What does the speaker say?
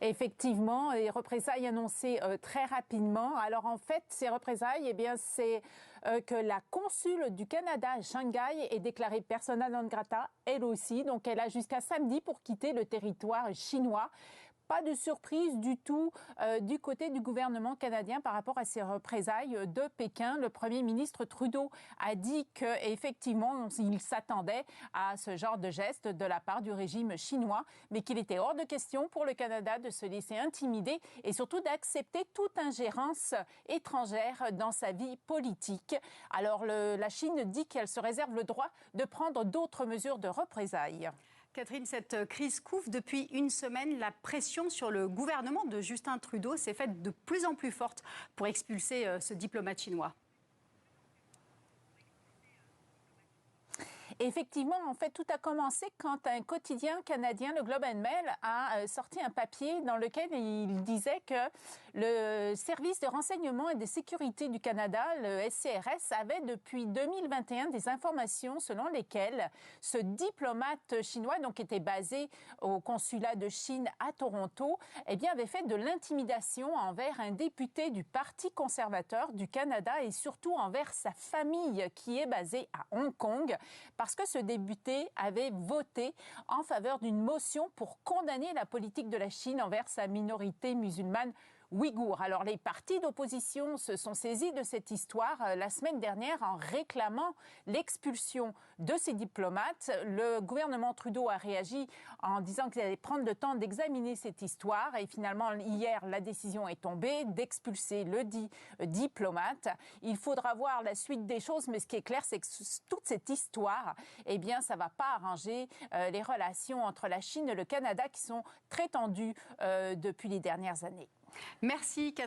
Effectivement, les représailles annoncées très rapidement. Alors en fait, ces représailles, eh bien, c'est que la consul du Canada à Shanghai est déclarée persona non grata, elle aussi. Donc elle a jusqu'à samedi pour quitter le territoire chinois. Pas de surprise du tout du côté du gouvernement canadien par rapport à ces représailles de Pékin. Le Premier ministre Trudeau a dit qu'effectivement, il s'attendait à ce genre de geste de la part du régime chinois, mais qu'il était hors de question pour le Canada de se laisser intimider et surtout d'accepter toute ingérence étrangère dans sa vie politique. Alors la Chine dit qu'elle se réserve le droit de prendre d'autres mesures de représailles. Catherine, cette crise couvre depuis une semaine. La pression sur le gouvernement de Justin Trudeau s'est faite de plus en plus forte pour expulser ce diplomate chinois. Effectivement, en fait, tout a commencé quand un quotidien canadien, le Globe and Mail, a sorti un papier dans lequel il disait que le service de renseignement et de sécurité du Canada, le SCRS, avait depuis 2021 des informations selon lesquelles ce diplomate chinois, donc qui était basé au consulat de Chine à Toronto, eh bien, avait fait de l'intimidation envers un député du Parti conservateur du Canada et surtout envers sa famille qui est basée à Hong Kong, parce que ce député avait voté en faveur d'une motion pour condamner la politique de la Chine envers sa minorité musulmane ouïghour. Alors les partis d'opposition se sont saisis de cette histoire la semaine dernière en réclamant l'expulsion de ces diplomates. Le gouvernement Trudeau a réagi en disant qu'il allait prendre le temps d'examiner cette histoire et finalement hier la décision est tombée d'expulser le dit diplomate. Il faudra voir la suite des choses, mais ce qui est clair c'est que toute cette histoire, eh bien ça va pas arranger les relations entre la Chine et le Canada qui sont très tendues depuis les dernières années. Merci Catherine.